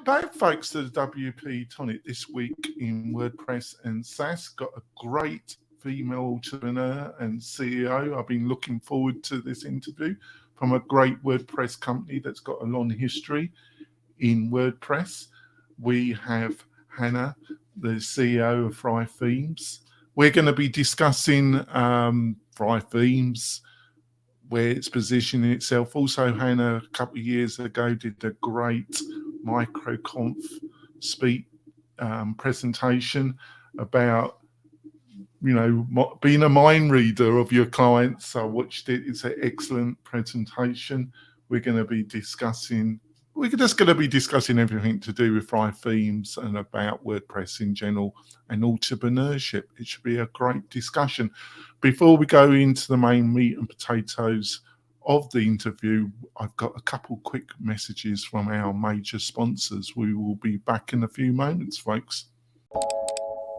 back, folks, to the WP-Tonic this week in WordPress and SaaS. Got a great female entrepreneur and CEO. I've been looking forward to this interview from a great WordPress company that's got a long history in WordPress. We have Hanne, the CEO of Fry Themes. We're going to be discussing Fry Themes, where it's positioning itself. Also, Hanne, a couple of years ago, did a great microconf presentation about, being a mind reader of your clients. I watched it. It's an excellent presentation. We're just going to be discussing everything to do with Fry Themes and about WordPress in general and entrepreneurship. It should be a great discussion. Before we go into the main meat and potatoes of the interview, I've got a couple quick messages from our major sponsors. We will be back in a few moments, folks.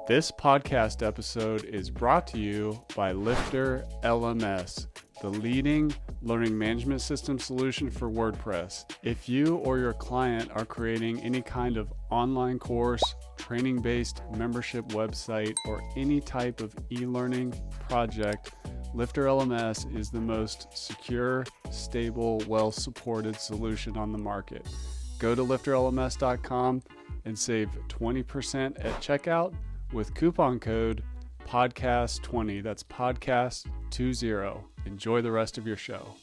This podcast episode is brought to you by Lifter LMS, the leading learning management system solution for WordPress. If you or your client are creating any kind of online course, training-based membership website, or any type of e-learning project, Lifter LMS is the most secure, stable, well-supported solution on the market. Go to lifterlms.com and save 20% at checkout with coupon code podcast20. That's podcast20. Enjoy the rest of your show.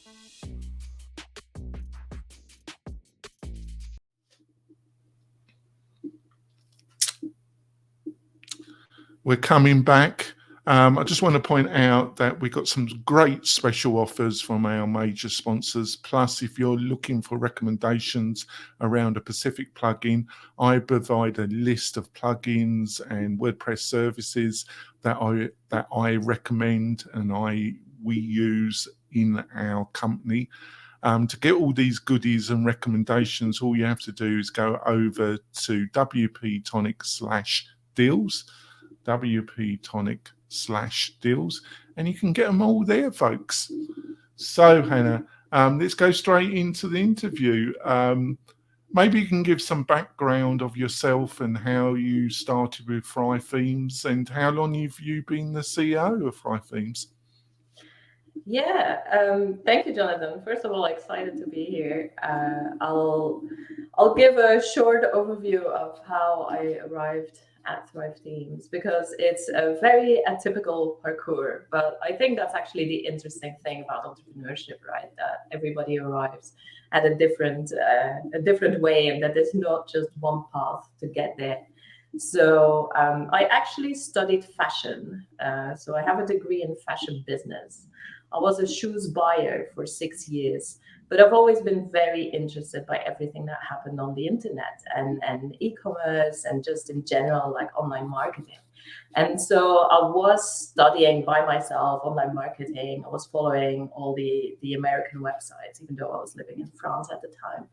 We're coming back. I just want to point out that we got some great special offers from our major sponsors. Plus, if you're looking for recommendations around a specific plugin, I provide a list of plugins and WordPress services that I recommend and we use in our company. To get all these goodies and recommendations, all you have to do is go over to WP-Tonic/deals, WP-Tonic/deals, and you can get them all there, folks. So, Hanne, let's go straight into the interview. Maybe you can give some background of yourself and how you started with Fry Themes and how long have you been the CEO of Fry Themes? Yeah, thank you, Jonathan. First of all, excited to be here. I'll give a short overview of how I arrived at Thrive Themes because it's a very atypical parkour, but I think that's actually the interesting thing about entrepreneurship, right? That everybody arrives at a different way, and that there's not just one path to get there. So I actually studied fashion. So I have a degree in fashion business. I was a shoes buyer for 6 years, but I've always been very interested by everything that happened on the internet and e-commerce and just in general, like online marketing. And so I was studying by myself online marketing. I was following all the American websites, even though I was living in France at the time.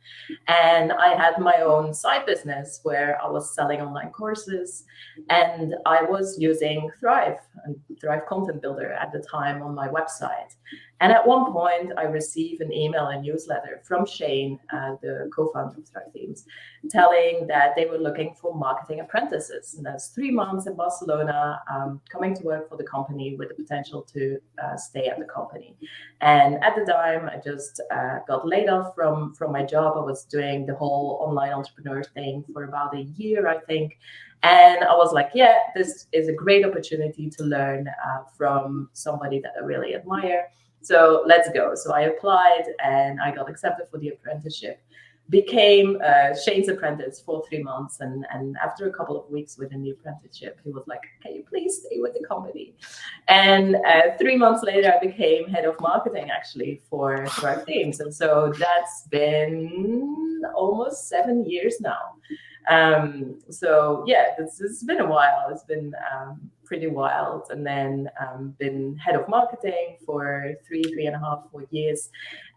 And I had my own side business where I was selling online courses, and I was using Thrive Content Builder at the time on my website. And at one point, I received an email and newsletter from Shane, the co-founder of Thrive Themes, telling that they were looking for marketing apprentices. And that's 3 months in Barcelona, coming to work for the company with the potential to stay at the company. And at the time, I just got laid off from my job. I was doing the whole online entrepreneur thing for about a year, I think. And I was like, yeah, this is a great opportunity to learn from somebody that I really admire. So let's go. So I applied and I got accepted for the apprenticeship, became Shane's apprentice for 3 months. And after a couple of weeks within the apprenticeship, he was like, can you please stay with the company? And 3 months later, I became head of marketing actually for Thrive Themes. And so that's been almost 7 years now. So yeah, it's been a while. It's been pretty wild. And then been head of marketing for 3.5, 4 years.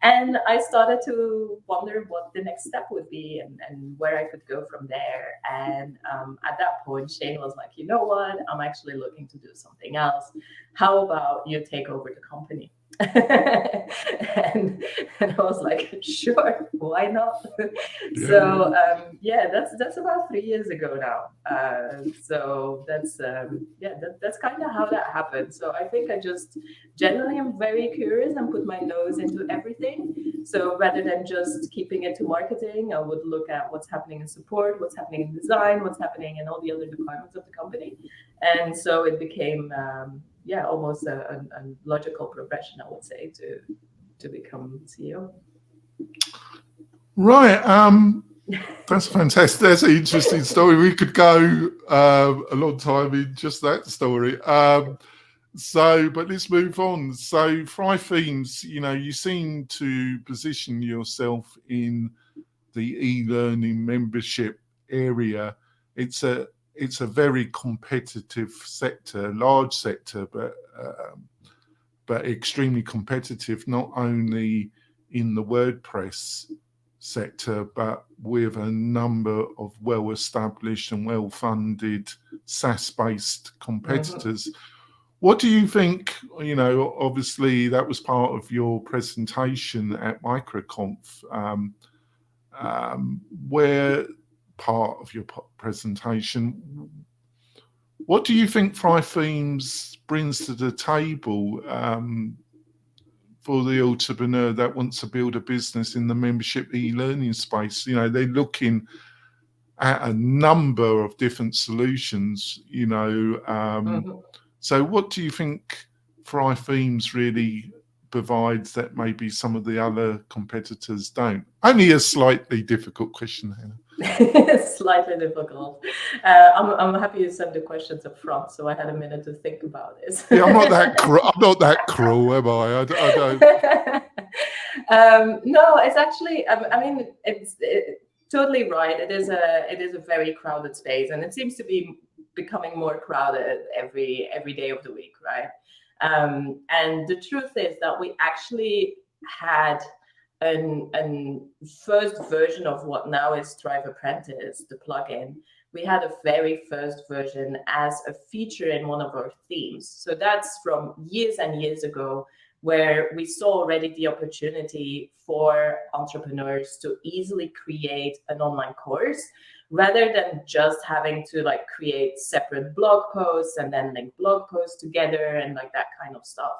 And I started to wonder what the next step would be and where I could go from there. And at that point, Shane was like, you know what? I'm actually looking to do something else. How about you take over the company? and I was like, sure, why not? Yeah. So that's about 3 years ago now. So that's that's kind of how that happened. So I think I just generally am very curious and put my nose into everything. So rather than just keeping it to marketing, I would look at what's happening in support, what's happening in design, what's happening in all the other departments of the company. And so it became almost a logical progression, I would say, to become CEO. Right. That's fantastic. That's an interesting story. We could go a long time in just that story. But let's move on. So Fry Themes, you seem to position yourself in the e-learning membership area. It's a very competitive sector, large sector, but extremely competitive, not only in the WordPress sector, but with a number of well-established and well-funded SaaS-based competitors. What do you think, obviously that was part of your presentation at MicroConf, where part of your presentation, what do you think Fry Themes brings to the table for the entrepreneur that wants to build a business in the membership e-learning space? They're looking at a number of different solutions, So what do you think Fry Themes really provides that maybe some of the other competitors don't? Only a slightly difficult question, Hannah. Slightly difficult. I'm happy you sent the questions up front, so I had a minute to think about this. Yeah, I'm not that cruel, am I? I don't. No, it's actually. I mean, it's totally right. It is a very crowded space, and it seems to be becoming more crowded every day of the week, right? And the truth is that we actually had a first version of what now is Thrive Apprentice, the plugin. We had a very first version as a feature in one of our themes. So that's from years and years ago, where we saw already the opportunity for entrepreneurs to easily create an online course, rather than just having to create separate blog posts and then link blog posts together and that kind of stuff.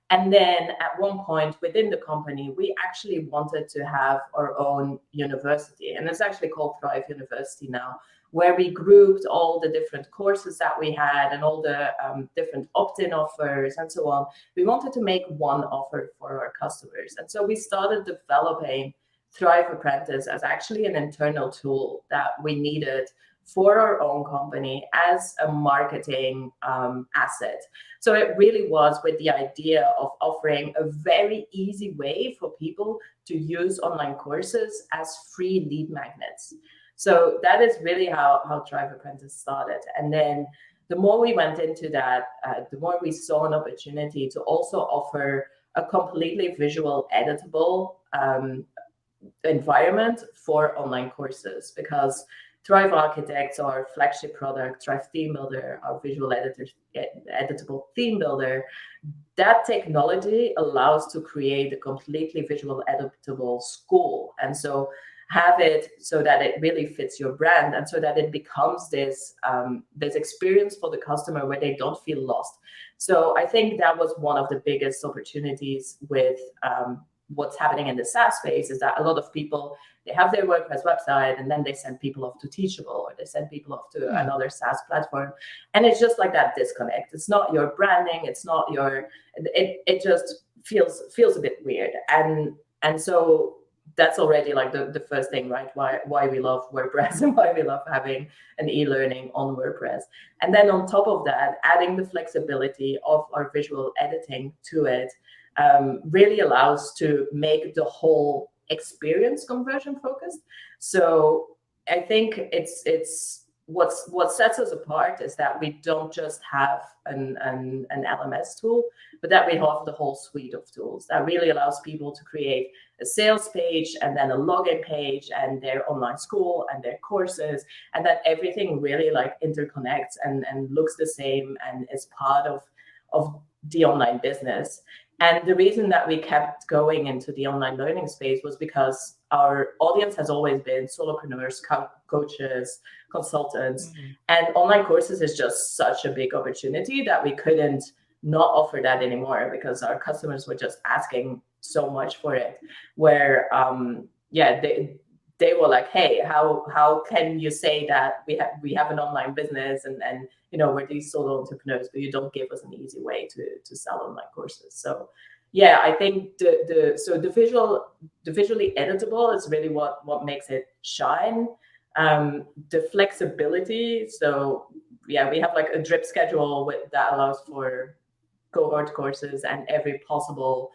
And then at one point within the company, we actually wanted to have our own university. And it's actually called Thrive University now, where we grouped all the different courses that we had and all the different opt-in offers and so on. We wanted to make one offer for our customers. And so we started developing Thrive Apprentice as actually an internal tool that we needed for our own company as a marketing asset. So it really was with the idea of offering a very easy way for people to use online courses as free lead magnets. So that is really how Thrive Apprentice started. And then the more we went into that, the more we saw an opportunity to also offer a completely visual editable environment for online courses, because Thrive Architects, our flagship product, Thrive Theme Builder, our visual editable theme builder, that technology allows to create a completely visual editable school. And so have it so that it really fits your brand and so that it becomes this experience for the customer where they don't feel lost. So I think that was one of the biggest opportunities with what's happening in the SaaS space, is that a lot of people, they have their WordPress website and then they send people off to Teachable or they send people off to another SaaS platform. And it's just like that disconnect. It's not your branding. It's not your, it just feels a bit weird. And so that's already the first thing, right? Why we love WordPress and why we love having an e-learning on WordPress. And then on top of that, adding the flexibility of our visual editing to it really allows to make the whole experience conversion focused. So I think it's what sets us apart is that we don't just have an LMS tool, but that we have the whole suite of tools that really allows people to create a sales page and then a login page and their online school and their courses, and that everything really interconnects and looks the same and is part of the online business. And the reason that we kept going into the online learning space was because our audience has always been solopreneurs, coaches, consultants, and online courses is just such a big opportunity that we couldn't not offer that anymore because our customers were just asking so much for it. Where they were like, hey, how can you say that we have an online business and we're these solo entrepreneurs, but you don't give us an easy way to sell online courses. So yeah, I think the visually editable is really what makes it shine. The flexibility. So yeah, we have like a drip schedule that allows for cohort courses and every possible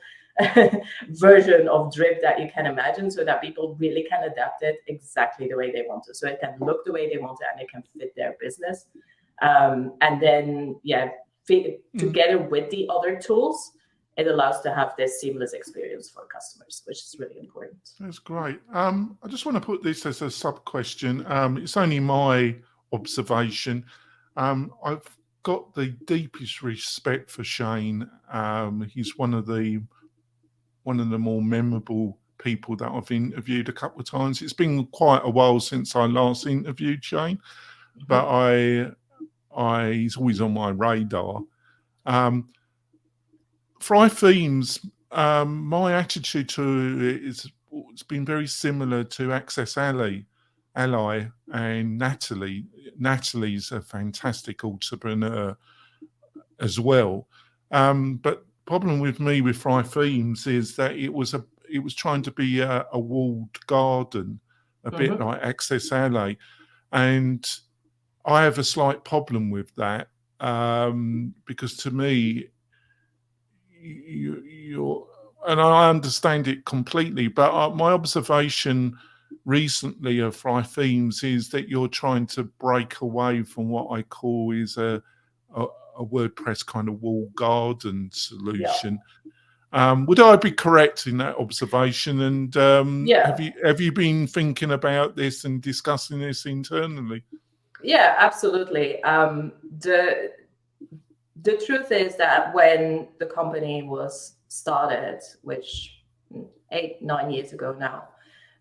version of drip that you can imagine, so that people really can adapt it exactly the way they want to. So it can look the way they want it and it can fit their business. And then, together with the other tools, it allows to have this seamless experience for customers, which is really important. That's great. I just want to put this as a sub question. It's only my observation. I've got the deepest respect for Shane. He's one of the more memorable people that I've interviewed a couple of times. It's been quite a while since I last interviewed Shane, but he's always on my radar. Fry Themes, my attitude to it it's been very similar to Access Ally and Natalie. Natalie's a fantastic entrepreneur as well. But problem with me with Fry Themes is that it was trying to be a walled garden, a bit like Access Ally, and I have a slight problem with that because to me, you're, and I understand it completely, but my observation recently of Fry Themes is that you're trying to break away from what I call is a WordPress kind of walled garden solution. Would I be correct in that observation? And have you been thinking about this and discussing this internally? Yeah, absolutely. The truth is that when the company was started, which 8-9 years ago now,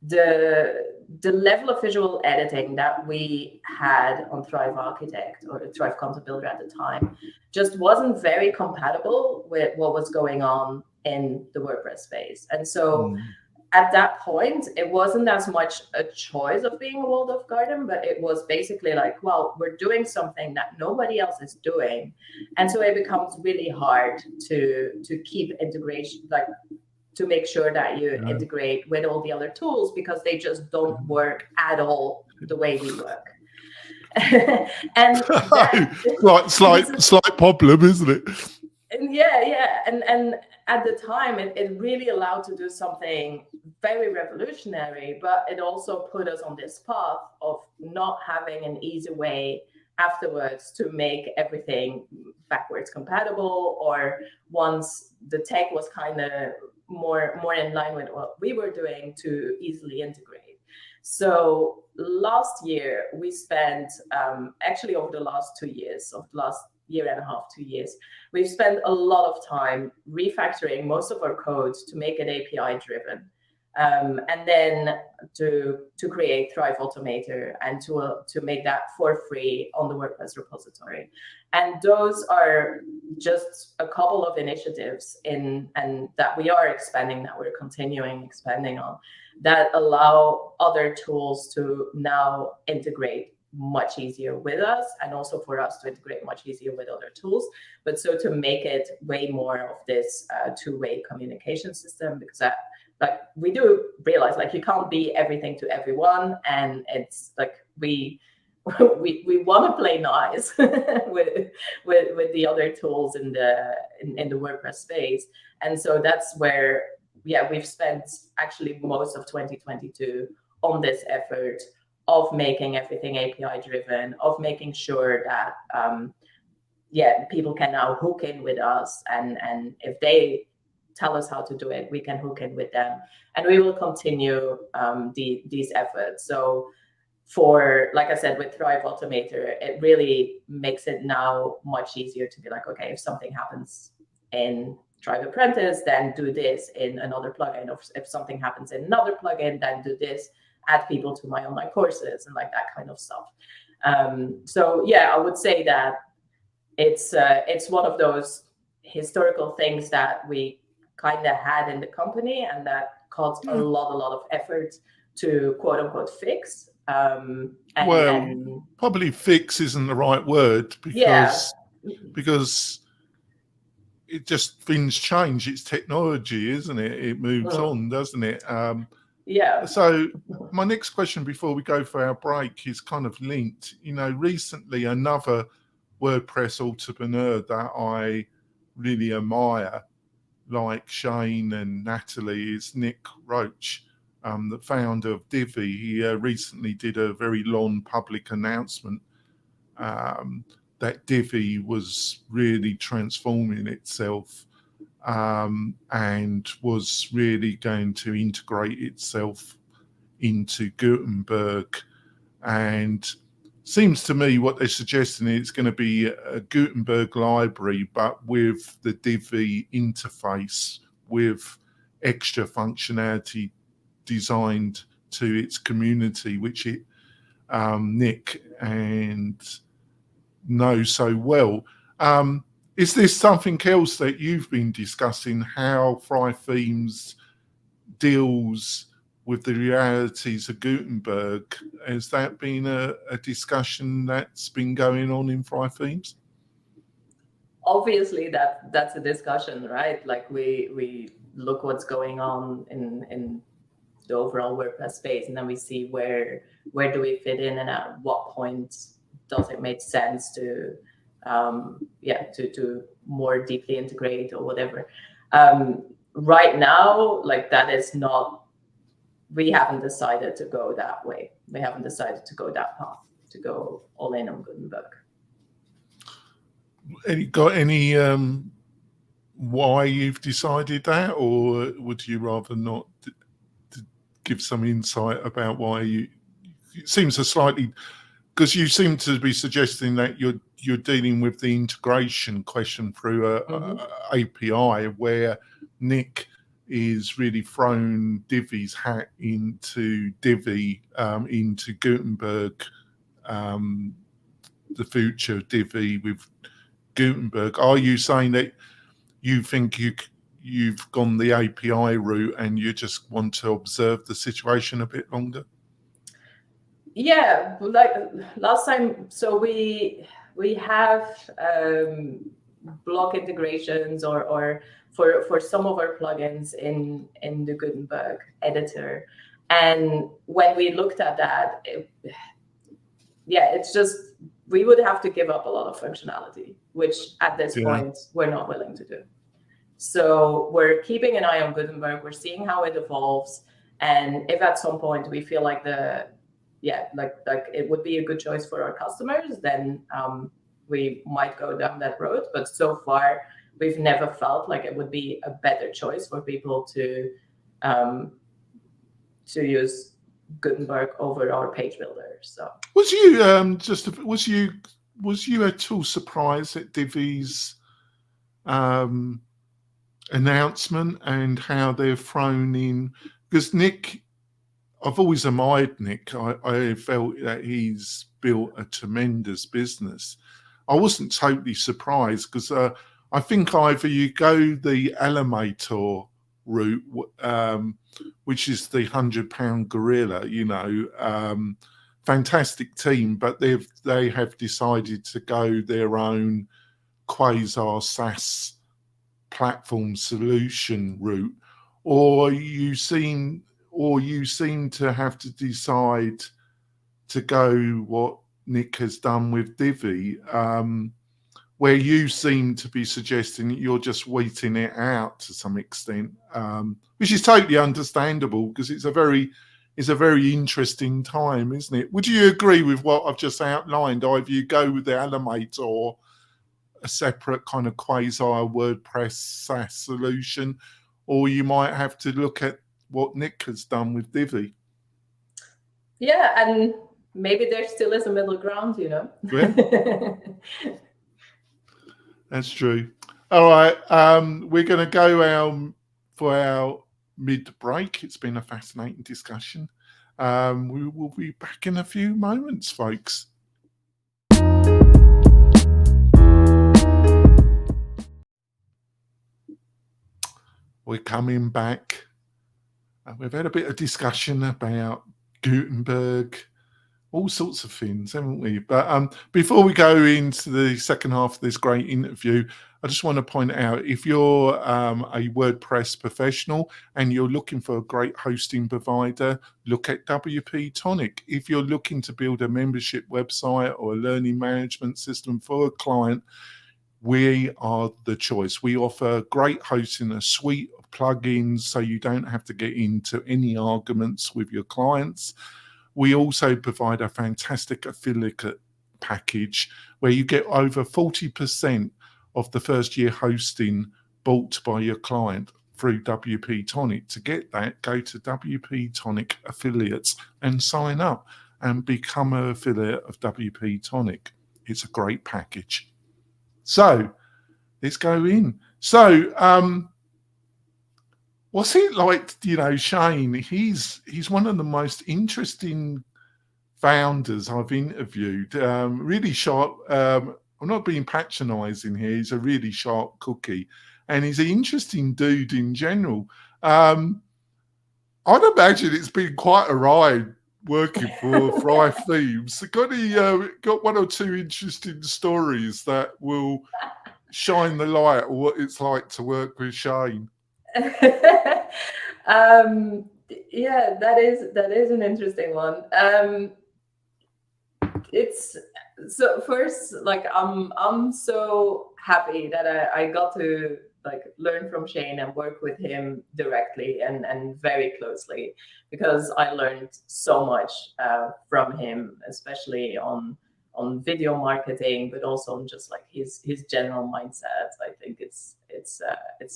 the level of visual editing that we had on Thrive Architect or Thrive Content Builder at the time just wasn't very compatible with what was going on in the WordPress space. And so at that point, it wasn't as much a choice of being a walled off garden, but it was basically like, well, we're doing something that nobody else is doing. And so it becomes really hard to keep integration, like to make sure that you integrate with all the other tools, because they just don't work at all the way we work. And slight problem, isn't it? And and at the time it really allowed to do something very revolutionary, but it also put us on this path of not having an easy way afterwards to make everything backwards compatible, or once the tech was kind of more in line with what we were doing, to easily integrate. So last year we spent actually over the last 2 years, of the last year and a half, 2 years, we've spent a lot of time refactoring most of our code to make it API driven, and then to create Thrive Automator and to make that for free on the WordPress repository. And those are just a couple of initiatives and that we are expanding, that we're continuing expanding on, that allow other tools to now integrate much easier with us, and also for us to integrate much easier with other tools, but so to make it way more of this two-way communication system, because that, like, we do realize, like, you can't be everything to everyone, and it's like we want to play nice with the other tools in the WordPress space. And so that's where we've spent actually most of 2022 on this effort of making everything API driven, of making sure that people can now hook in with us, and if they tell us how to do it, we can hook in with them, and we will continue these efforts. So for, like I said, with Thrive Automator, it really makes it now much easier to be like, okay, if something happens in Drive Apprentice, then do this in another plugin. Or if something happens in another plugin, then do this, add people to my online courses and like that kind of stuff. So yeah, I would say that it's one of those historical things that we kind of had in the company, and that cost a lot of effort to quote unquote fix. Probably fix isn't the right word, because it just, things change. It's technology, isn't it? It moves on, doesn't it? So my next question before we go for our break is kind of linked. Recently another WordPress entrepreneur that I really admire, like Shane and Natalie, is Nick Roach, the founder of Divi. He recently did a very long public announcement that Divi was really transforming itself and was really going to integrate itself into Gutenberg. And seems to me what they're suggesting is going to be a Gutenberg library, but with the Divi interface, with extra functionality designed to its community, which Nick and know so well. Is this something else that you've been discussing, how Thrive Themes deals with the realities of Gutenberg? Has that been a discussion that's been going on in Thrive Themes? Obviously that's a discussion, right? Like we look what's going on in the overall WordPress space, and then we see where do we fit in, and at what point does it make sense to more deeply integrate or whatever. Right now, like that is not, we haven't decided to go that way. We haven't decided to go that path, to go all in on Gutenberg. Got any why you've decided that, or would you rather not give some insight about why you? It seems a slightly, because you seem to be suggesting that you're dealing with the integration question through a API, where Nick is really thrown Divi's hat into Divi, into Gutenberg, the future of Divi with Gutenberg. Are you saying that you think you've gone the API route and you just want to observe the situation a bit longer? Yeah, like last time, so we have block integrations or for some of our plugins in the Gutenberg editor, and when we looked at that, it's just, we would have to give up a lot of functionality, which at this point we're not willing to do. So we're keeping an eye on Gutenberg. We're seeing how it evolves, and if at some point we feel like it would be a good choice for our customers, then we might go down that road. But so far, we've never felt like it would be a better choice for people to use Gutenberg over our page builder. So was you was you at all surprised at Divi's announcement and how they're thrown in? Because Nick, I've always admired Nick. I felt that he's built a tremendous business. I wasn't totally surprised, because I think either you go the Elementor route, which is the £100 gorilla, fantastic team, but they have decided to go their own quasi SaaS platform solution route, or you seem to have to decide to go what Nick has done with Divi, where you seem to be suggesting that you're just waiting it out to some extent, which is totally understandable, because it's a very interesting time, isn't it? Would you agree with what I've just outlined? Either you go with the Animate or a separate kind of quasi WordPress SaaS solution, or you might have to look at what Nick has done with Divi. Yeah, and maybe there still is a middle ground, Yeah. That's true. All right, we're going to go for our mid-break. It's been a fascinating discussion. We will be back in a few moments, folks. We're coming back. We've had a bit of discussion about Gutenberg, all sorts of things, haven't we? But before we go into the second half of this great interview, I just want to point out, if you're a WordPress professional and you're looking for a great hosting provider, look at WP-Tonic. If you're looking to build a membership website or a learning management system for a client, we are the choice. We offer great hosting, a suite of plugins, so you don't have to get into any arguments with your clients. We also provide a fantastic affiliate package where you get over 40% of the first year hosting bought by your client through WP-Tonic. To get that, go to WP-Tonic affiliates and sign up and become an affiliate of WP-Tonic. It's a great package. So let's go in. So what's it like, Shane? He's one of the most interesting founders I've interviewed. Really sharp. I'm not being patronizing here. He's a really sharp cookie, and he's an interesting dude in general. I'd imagine it's been quite a ride working for Thrive Themes. Got one or two interesting stories that will shine the light on what it's like to work with Shane. Yeah, that is an interesting one. It's so first, like, I'm so happy that I got to learn from Shane and work with him directly and very closely, because I learned so much from him, especially on video marketing, but also on just like his general mindset. I think it's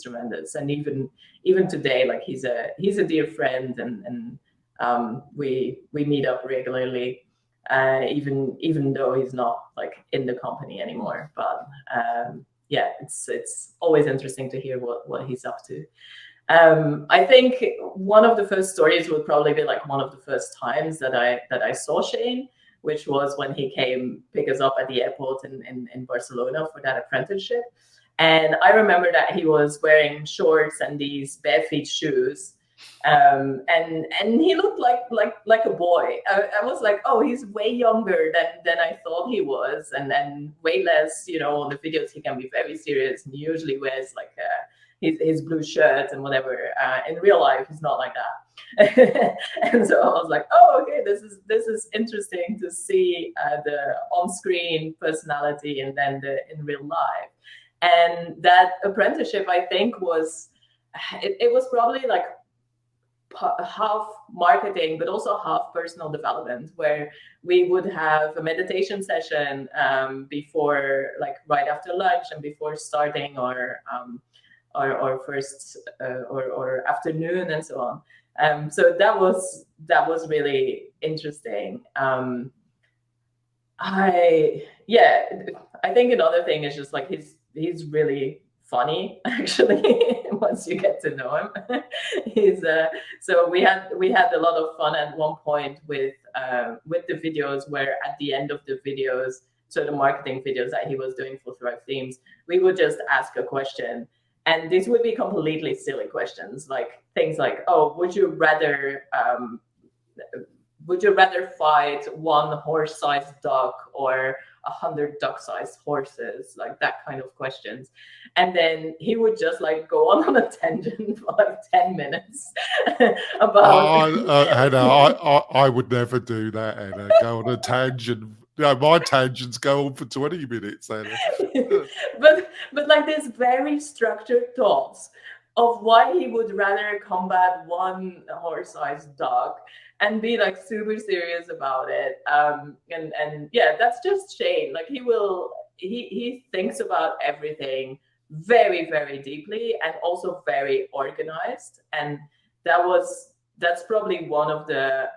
tremendous. And even today, like, he's a dear friend, and we meet up regularly, even though he's not like in the company anymore. But yeah, it's always interesting to hear what he's up to. I think one of the first stories would probably be like one of the first times that I saw Shane, which was when he came pick us up at the airport in Barcelona for that apprenticeship. And I remember that he was wearing shorts and these bare feet shoes. And he looked like a boy. I was like, oh, he's way younger than I thought he was, and way less, on the videos he can be very serious, and he usually wears like his blue shirt and whatever. In real life, he's not like that. And so I was like, oh, okay, this is interesting to see the on-screen personality and then in real life. And that apprenticeship, I think, was it was probably like half marketing, but also half personal development, where we would have a meditation session before, like right after lunch and before starting our first or afternoon and so on. So that was really interesting. I think another thing is just like he's really funny, actually. Once you get to know him. So we had a lot of fun at one point with the videos, where at the end of the videos, so the marketing videos that he was doing for Thrive Themes, we would just ask a question, and these would be completely silly questions, like things like, oh, would you rather fight one horse-sized duck or 100 duck-sized horses, like that kind of questions. And then he would just like go on a tangent for like 10 minutes about. Hanne, I would never do that, Hanne. Go on a tangent. No, my tangents go on for 20 minutes, Hanne. but like this very structured thoughts of why he would rather combat one horse-sized duck and be like super serious about it. And yeah, that's just Shane. Like he thinks about everything very, very deeply, and also very organized. And that's probably one of the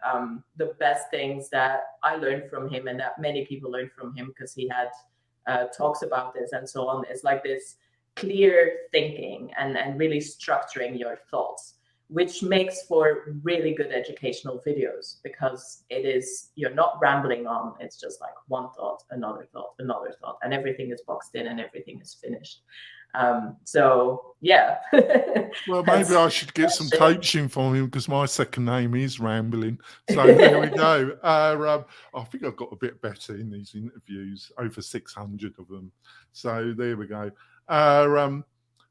best things that I learned from him, and that many people learned from him, because he had talks about this and so on. It's like this clear thinking and really structuring your thoughts, which makes for really good educational videos, because you're not rambling on. It's just like one thought, another thought, another thought, and everything is boxed in and everything is finished. So yeah. Well, maybe I should get some coaching from him, because my second name is Rambling. So there we go. I think I've got a bit better in these interviews, over 600 of them. So there we go.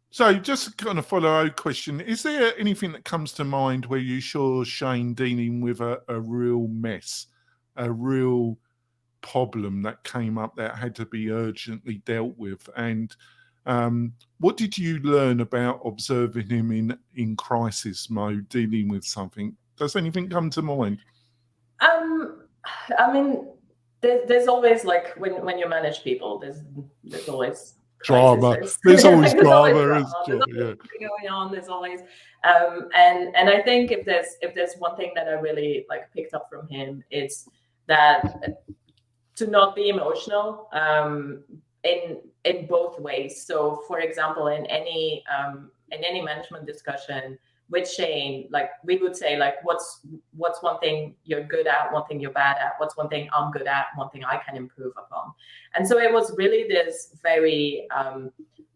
So just kind of follow a question. Is there anything that comes to mind where you saw Shane dealing with a real mess, a real problem that came up that had to be urgently dealt with? And what did you learn about observing him in crisis mode, dealing with something? Does anything come to mind? I mean, there's always, like, when you manage people, there's always drama. crises. There's always drama. There's always going on. There's always and I think if there's one thing that I really like picked up from him, it's that to not be emotional in both ways. So, for example, in any management discussion with Shane, like, we would say, like, what's one thing you're good at, one thing you're bad at, what's one thing I'm good at, one thing I can improve upon. And so it was really this very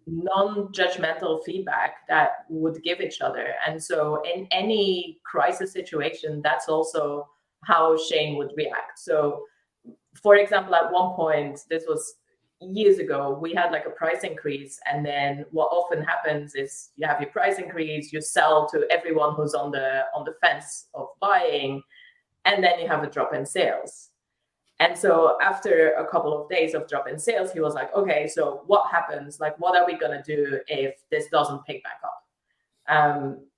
non-judgmental feedback that we would give each other. And so in any crisis situation, that's also how Shane would react. So, for example, at one point, this was years ago, we had like a price increase, and then what often happens is you have your price increase, you sell to everyone who's on the fence of buying, and then you have a drop in sales. And so after a couple of days of drop in sales, he was like, okay, so what happens? Like, what are we gonna do if this doesn't pick back up?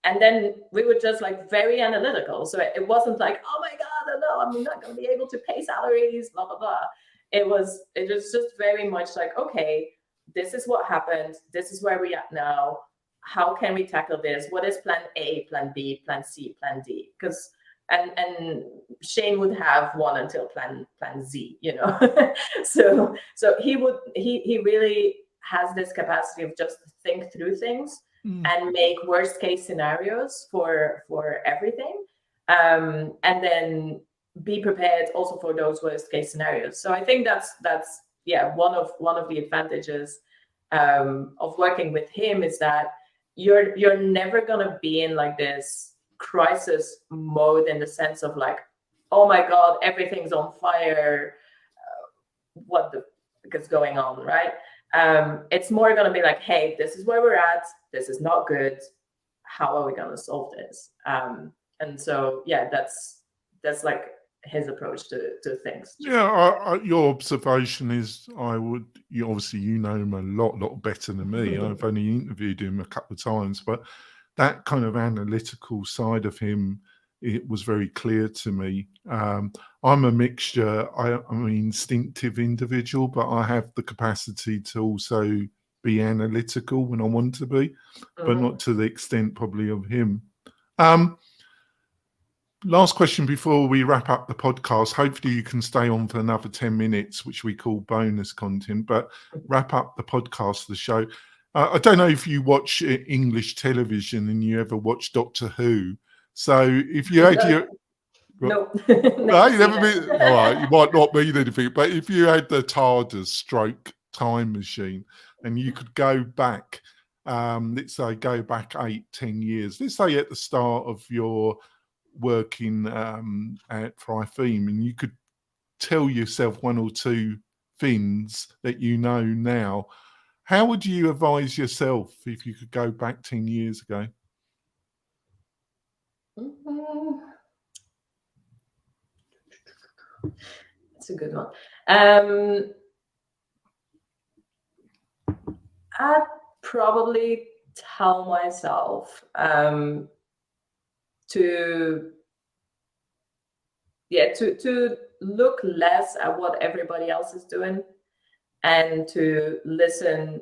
And then we were just like very analytical. So it wasn't like, oh my God, no, I'm not gonna be able to pay salaries, blah, blah, blah. It was just very much like, okay, this is what happened. This is where we are now. How can we tackle this? What is plan A, plan B, plan C, plan D? Because and Shane would have one until plan Z, you know. so he really has this capacity of just think through things and make worst case scenarios for everything, and then be prepared also for those worst case scenarios. So I think that's one of the advantages of working with him, is that you're never gonna be in like this crisis mode, in the sense of like, oh my God, everything's on fire, what the heck is going on, right? It's more gonna be like, hey, this is where we're at, this is not good, how are we gonna solve this? And so that's like his approach to things. Yeah, your observation is, obviously you know him a lot better than me. I've only interviewed him a couple of times, but that kind of analytical side of him, it was very clear to me. I'm a mixture. I'm an instinctive individual, but I have the capacity to also be analytical when I want to be, but not to the extent probably of him. Last question before we wrap up the podcast. Hopefully you can stay on for another 10 minutes, which we call bonus content, but wrap up the podcast, the show. I don't know if you watch English television and you ever watch Doctor Who. So if you had your... No. No, you never been... All right, you might not mean anything, but if you had the TARDIS stroke time machine and you could go back, let's say go back 8-10 years, let's say at the start of your working at Frytheme, and you could tell yourself one or two things that you know now, how would you advise yourself if you could go back 10 years ago? That's a good one. I'd probably tell myself to look less at what everybody else is doing, and to listen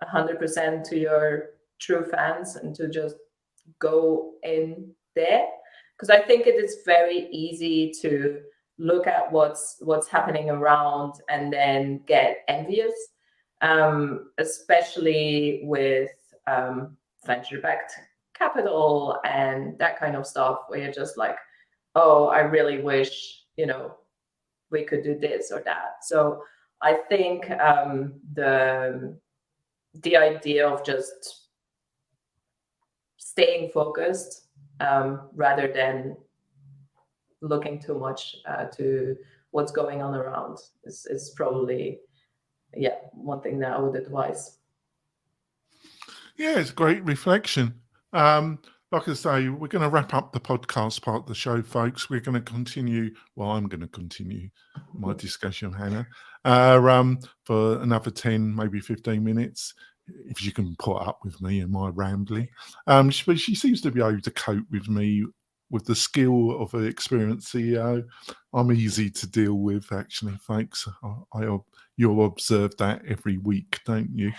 100% to your true fans, and to just go in there. Because I think it is very easy to look at what's happening around and then get envious. especially with venture-backed capital and that kind of stuff, where you're just like, oh, I really wish, we could do this or that. So I think the idea of just staying focused rather than looking too much to what's going on around is probably one thing that I would advise. Yeah, it's a great reflection. Like I say, we're going to wrap up the podcast part of the show, folks. We're going to continue. Well, I'm going to continue my discussion, Hannah, for another 10, maybe 15 minutes, if you can put up with me and my rambling. But she seems to be able to cope with me with the skill of an experienced CEO. I'm easy to deal with, actually, folks. You'll observe that every week, don't you?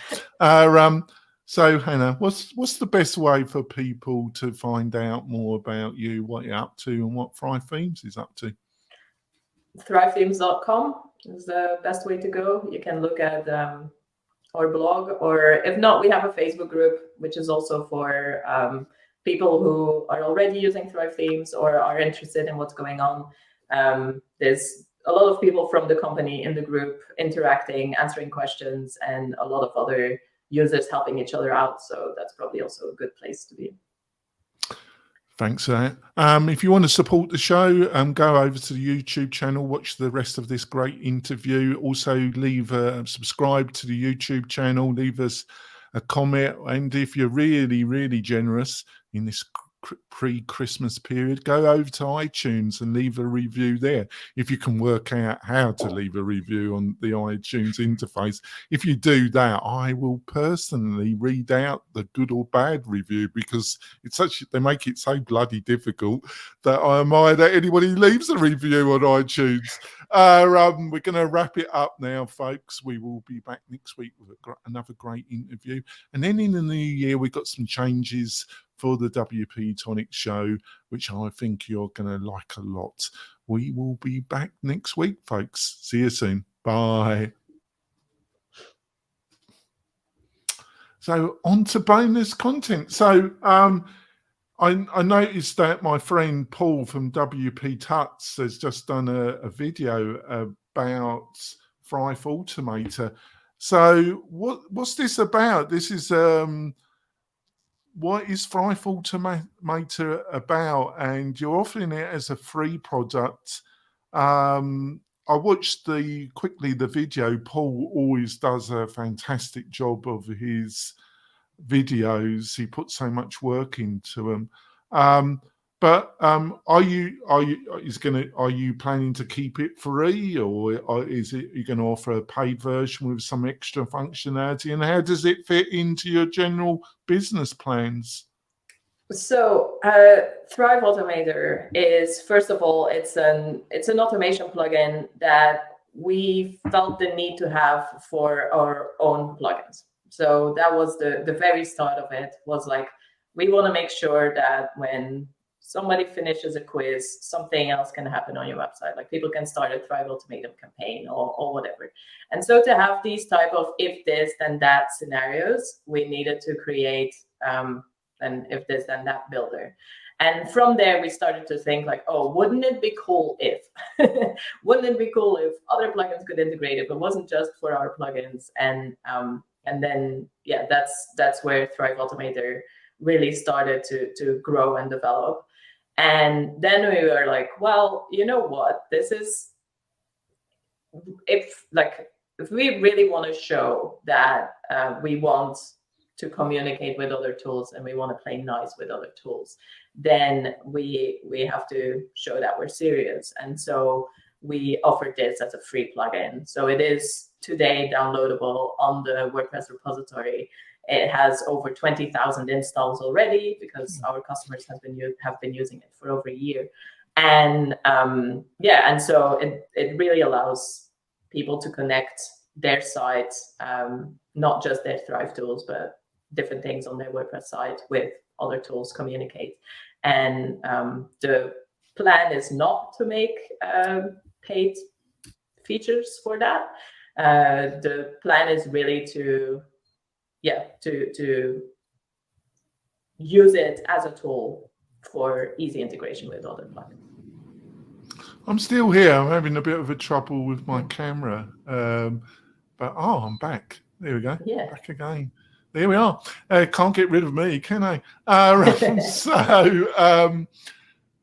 So, Hannah, what's the best way for people to find out more about you, what you're up to, and what Thrive Themes is up to? thrivethemes.com is the best way to go. You can look at our blog, or if not, we have a Facebook group, which is also for people who are already using Thrive Themes or are interested in what's going on. There's a lot of people from the company in the group interacting, answering questions, and a lot of other users helping each other out. So that's probably also a good place to be. Thanks for that. If you want to support the show, go over to the YouTube channel, watch the rest of this great interview. Also, subscribe to the YouTube channel, leave us a comment. And if you're really, really generous in this pre-Christmas period, go over to iTunes and leave a review there. If you can work out how to leave a review on the iTunes interface, if you do that, I will personally read out the good or bad review, because they make it so bloody difficult that I admire that anybody leaves a review on iTunes. We're going to wrap it up now, folks. We will be back next week with another great interview, and then in the new year we've got some changes for the WP-Tonic show, which I think you're going to like a lot. We will be back next week, folks. See you soon. Bye. So on to bonus content. So I noticed that my friend Paul from WP Tuts has just done a video about Thrive Automator. So what's this about? This is what is Thrive Automator about? And you're offering it as a free product. I watched the video. Paul always does a fantastic job of his videos. He puts so much work into them. Are you planning to keep it free, or is it you're going to offer a paid version with some extra functionality? And how does it fit into your general business plans? So Thrive Automator is, first of all, it's an automation plugin that we felt the need to have for our own plugins. So that was the very start of it, was like, we want to make sure that when somebody finishes a quiz, something else can happen on your website. Like, people can start a Thrive Automator campaign or whatever. And so to have these type of if this, then that scenarios, we needed to create an if this, then that builder. And from there, we started to think like, oh, wouldn't it be cool if, wouldn't it be cool if other plugins could integrate it, but wasn't just for our plugins? And then, that's where Thrive Automator really started to grow and develop. And then we were like, well, you know what, this is, if we really want to show that we want to communicate with other tools and we want to play nice with other tools, then we have to show that we're serious. And so we offered this as a free plugin. So it is today downloadable on the WordPress repository. It has over 20,000 installs already, because our customers have been using it for over a year. And and so it really allows people to connect their sites, not just their Thrive tools, but different things on their WordPress site with other tools, communicate. And the plan is not to make paid features for that. The plan is really to use it as a tool for easy integration with other plugins. I'm still here. I'm having a bit of a trouble with my camera, but I'm back. There we go. Yeah. Back again. There we are. Can't get rid of me, can I?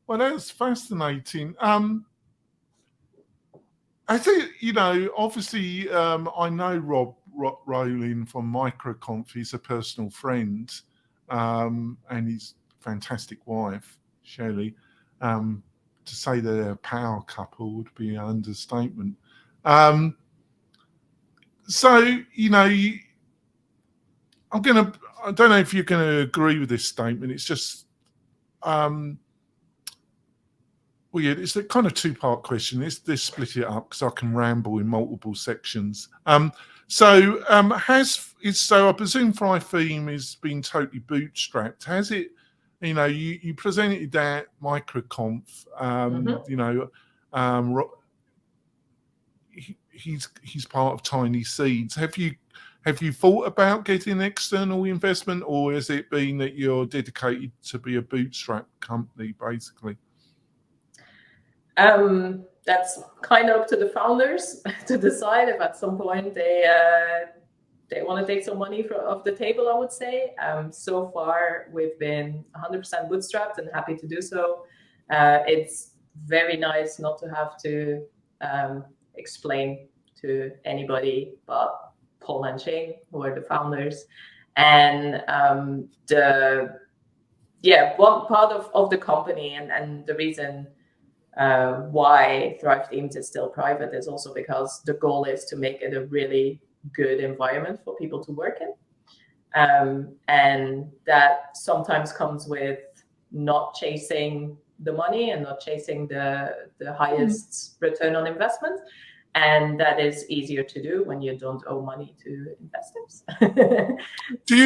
Well, that's fascinating. I think, obviously, I know Rob Rowling from Microconf. He's a personal friend, and his fantastic wife, Shelley. To say they're a power couple would be an understatement. I don't know if you're going to agree with this statement. It's just, it's a kind of two-part question. Let's split it up because I can ramble in multiple sections. So I presume Fly Theme is being totally bootstrapped. Has it? You presented that MicroConf. He's part of Tiny Seeds. Have you thought about getting external investment, or has it been that you're dedicated to be a bootstrap company, basically? That's kind of up to the founders to decide if at some point they want to take some money off the table, I would say. So far, we've been 100% bootstrapped and happy to do so. It's very nice not to have to explain to anybody but Paul and Shane, who are the founders. And one part of the company and the reason why Thrive Themes is still private is also because the goal is to make it a really good environment for people to work in. And that sometimes comes with not chasing the money and not chasing the highest return on investment. And that is easier to do when you don't owe money to investors. Do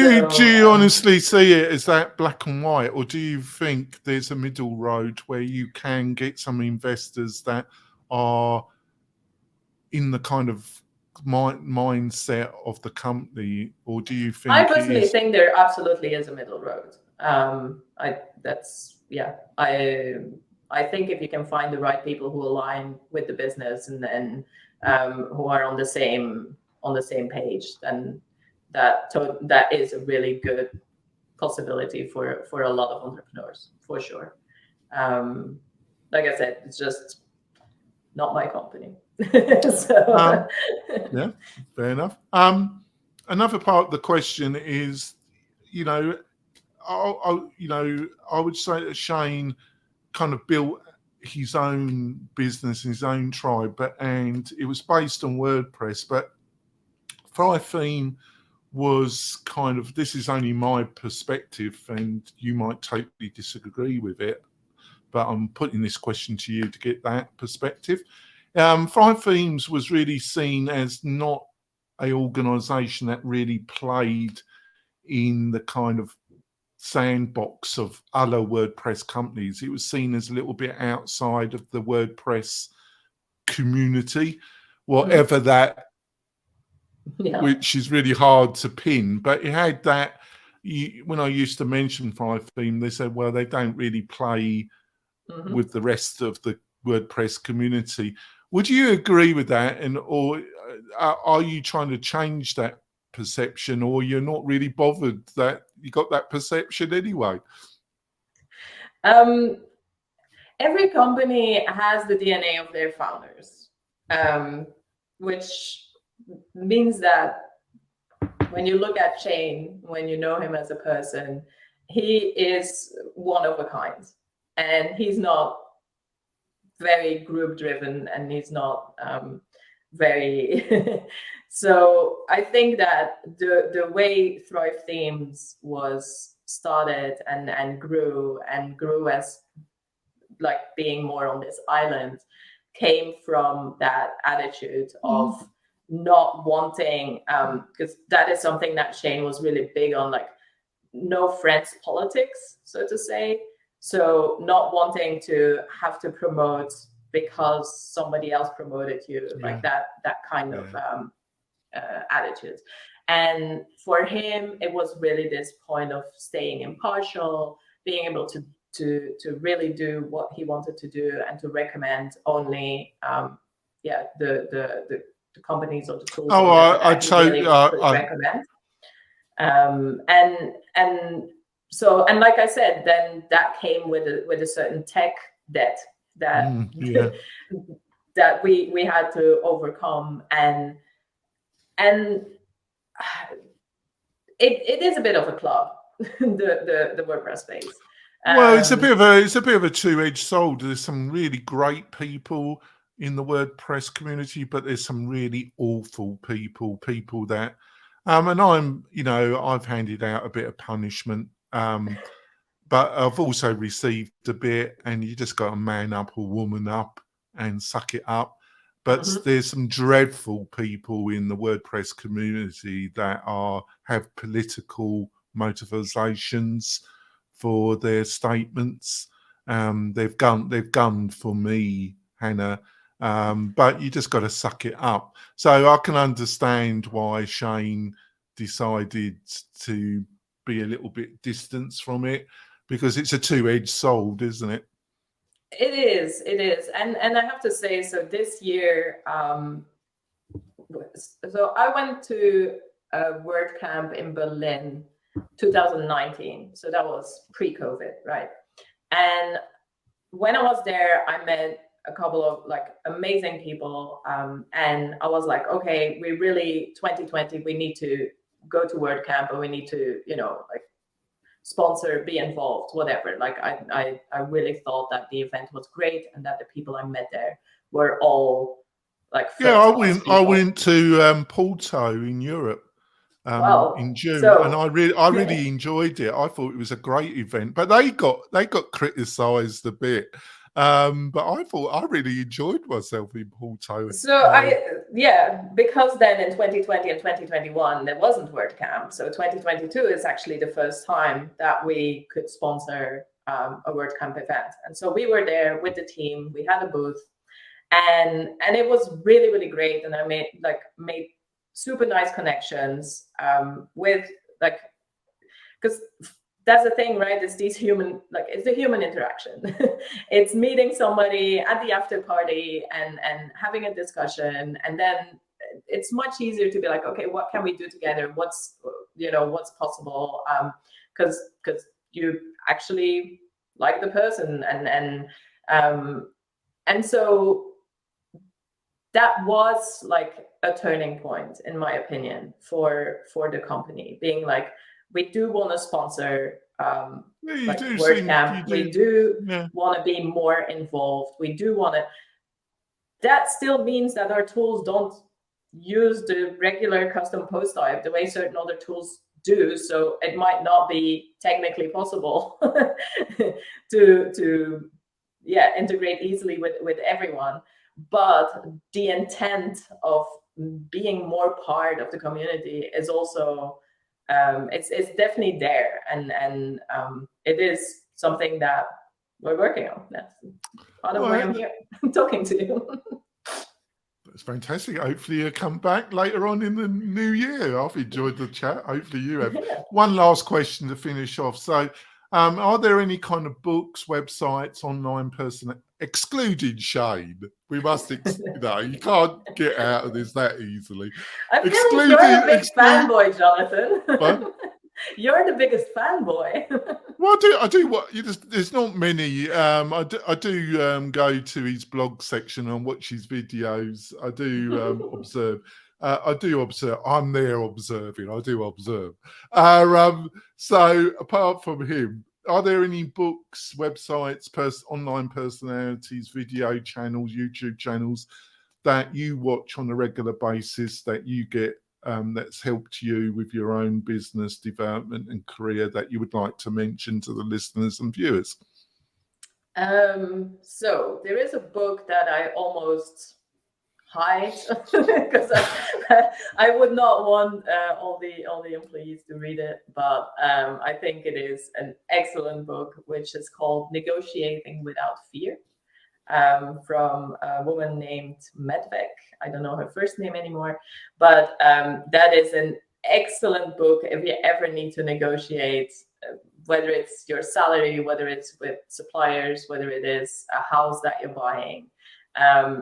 you honestly see it as that black and white, or do you think there's a middle road where you can get some investors that are in the kind of mindset of the company, or do you think? I personally think there absolutely is a middle road. I think if you can find the right people who align with the business and then who are on the same page, then that is a really good possibility for a lot of entrepreneurs, for sure. Like I said, it's just not my company. So, yeah, fair enough. Another part of the question is, I would say that Shane kind of built his own business, his own tribe, and it was based on WordPress. But Fly Theme was kind of, this is only my perspective, and you might totally disagree with it, but I'm putting this question to you to get that perspective. Fly Themes was really seen as not an organization that really played in the kind of sandbox of other WordPress companies. It was seen as a little bit outside of the WordPress community, whatever that, which is really hard to pin. But it had that, when I used to mention Fly Theme, they said, well, they don't really play with the rest of the WordPress community. Would you agree with that? Or are you trying to change that perception, or you're not really bothered that you got that perception anyway? Every company has the DNA of their founders, which means that when you look at Shane, when you know him as a person, he is one of a kind, and he's not very group driven, and he's not very so I think that the way Thrive Themes was started and grew as like being more on this island came from that attitude of not wanting, because that is something that Shane was really big on, like no friends politics, so to say. So not wanting to have to promote because somebody else promoted you, like that kind of attitudes. And for him, it was really this point of staying impartial, being able to really do what he wanted to do, and to recommend only the companies or the tools I totally recommend. And so, and like I said, then that came with a certain tech debt that that we had to overcome, and it is a bit of a club, the WordPress space. Well, it's a bit of a two-edged sword. There's some really great people in the WordPress community, but there's some really awful people that, and I've handed out a bit of punishment, but I've also received a bit, and you just got to man up or woman up and suck it up. But there's some dreadful people in the WordPress community that have political motivations for their statements. They've gone for me, Hannah, but you just got to suck it up. So I can understand why Shane decided to be a little bit distanced from it, because it's a two-edged sword, isn't it? It is, and I have to say, so this year, so I went to a WordCamp in Berlin, 2019. So that was pre-COVID, right? And when I was there, I met a couple of like amazing people, and I was like, okay, 2020, we need to go to WordCamp, and we need to, like, sponsor, be involved, whatever. Like I really thought that the event was great, and that the people I met there were all like I went to Porto in Europe in June, and I really enjoyed it. I thought it was a great event, but they got criticised a bit. But I thought I really enjoyed myself in Porto. So because then in 2020 and 2021 there wasn't WordCamp. So 2022 is actually the first time that we could sponsor a WordCamp event. And so we were there with the team. We had a booth, and it was really, really great. And I made super nice connections with, like, because that's the thing, right? It's it's the human interaction. It's meeting somebody at the after party and having a discussion, and then it's much easier to be like, okay, what can we do together? What's possible? Because you actually like the person, and so that was like a turning point, in my opinion, for the company, being like, we do want to sponsor WordCamp. We do want to be more involved. We do want to. That still means that our tools don't use the regular custom post type the way certain other tools do. So it might not be technically possible to integrate easily with everyone. But the intent of being more part of the community is also. It's definitely there, and it is something that we're working on. That's part of why I'm here talking to you. That's fantastic. Hopefully you come back later on in the new year. I've enjoyed the chat. Hopefully you have. Yeah. One last question to finish off. So are there any kind of books, websites, online person, excluding Shane? We must, you can't get out of this that easily. I feel like you're the big fanboy, Jonathan. What? You're the biggest fanboy. Well, I do. What there's not many. I do go to his blog section and watch his videos. I do observe. I do observe. I'm there observing. I do observe. So apart from him, are there any books, websites, online personalities, video channels, YouTube channels that you watch on a regular basis that you get that's helped you with your own business development and career that you would like to mention to the listeners and viewers? So there is a book that I almost hide because I would not want all the employees to read it, but I think it is an excellent book, which is called Negotiating Without Fear. from a woman named Vervaeck. I don't know her first name anymore, but that is an excellent book if you ever need to negotiate, whether it's your salary, whether it's with suppliers, whether it is a house that you're buying.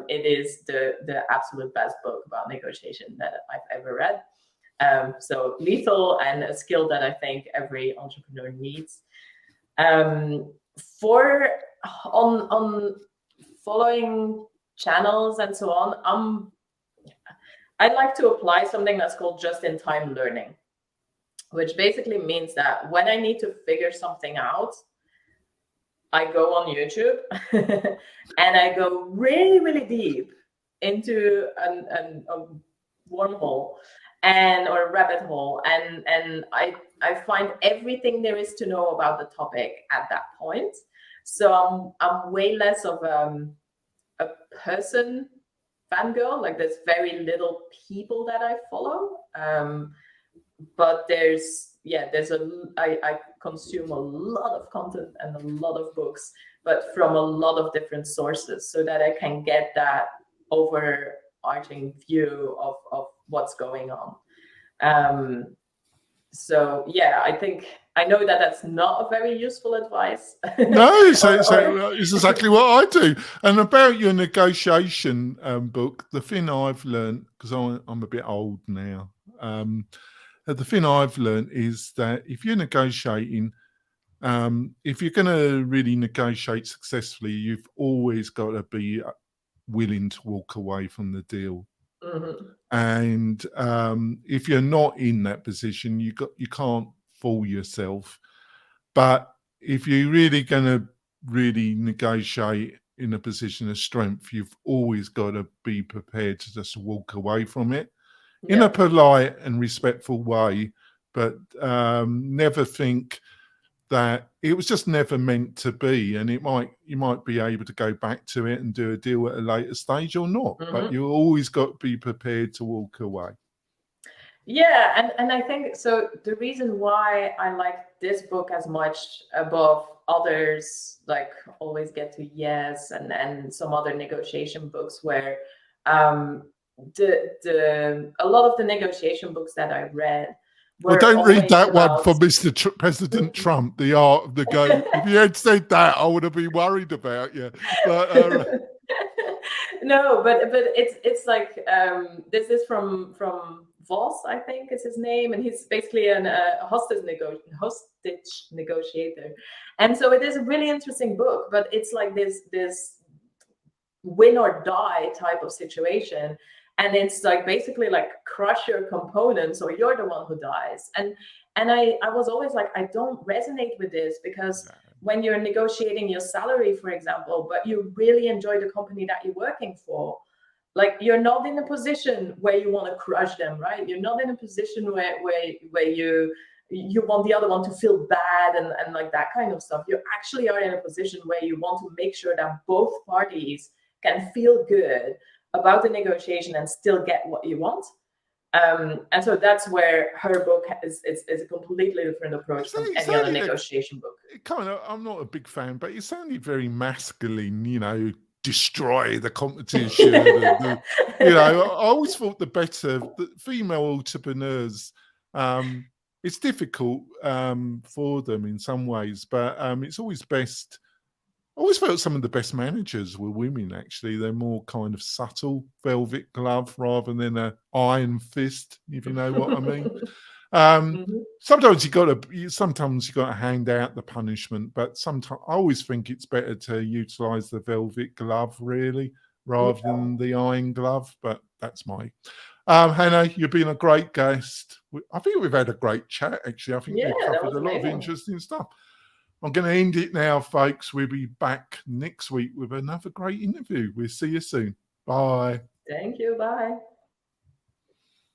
It is the absolute best book about negotiation that I've ever read. So lethal, and a skill that I think every entrepreneur needs. For on following channels and so on, I'd like to apply something that's called just-in-time learning, which basically means that when I need to figure something out, I go on YouTube and I go really, really deep into a wormhole or a rabbit hole, and I find everything there is to know about the topic at that point. So I'm way less of a person fangirl. Like, there's very little people that I follow, but I consume a lot of content and a lot of books, but from a lot of different sources, so that I can get that overarching view of what's going on. So yeah, I know that that's not a very useful advice. No, it's exactly what I do. And about your negotiation book, the thing I've learned, because I'm a bit old now, the thing I've learned is that if you're negotiating, if you're going to really negotiate successfully, you've always got to be willing to walk away from the deal. Mm-hmm. And if you're not in that position, you can't fool yourself. But if you're really going to really negotiate in a position of strength, you've always got to be prepared to just walk away from it in a polite and respectful way, but never think that it was just never meant to be, and you might be able to go back to it and do a deal at a later stage or not. Mm-hmm. But you always got to be prepared to walk away. Yeah, and I think so. The reason why I like this book as much above others, like Always Get to Yes and some other negotiation books, where a lot of the negotiation books that I read. Well, don't read that one for Mr. President Trump, The Art of the Go. If you had said that, I would have been worried about you. But no, but it's like this is from Voss, I think is his name, and he's basically a hostage negotiator, and so it is a really interesting book. But it's like this win or die type of situation. And it's like basically like crush your components or you're the one who dies. And I was always like, I don't resonate with this, because when you're negotiating your salary, for example, but you really enjoy the company that you're working for, like you're not in a position where you want to crush them, right? You're not in a position where you want the other one to feel bad and like that kind of stuff. You actually are in a position where you want to make sure that both parties can feel good about the negotiation and still get what you want. And so that's where her book is a completely different approach from any other negotiation book. I'm not a big fan, but it sounded very masculine, destroy the competition. I always thought the female entrepreneurs, it's difficult for them in some ways, but it's always best. I always felt some of the best managers were women, actually. They're more kind of subtle, velvet glove rather than an iron fist, if you know what I mean. Sometimes you got to hand out the punishment, but sometimes I always think it's better to utilize the velvet glove, really, rather than the iron glove. But that's my. Hanne, you've been a great guest. I think we've had a great chat, actually. I think we've covered a lot of interesting stuff. I'm going to end it now, folks. We'll be back next week with another great interview. We'll see you soon. Bye. Thank you. Bye.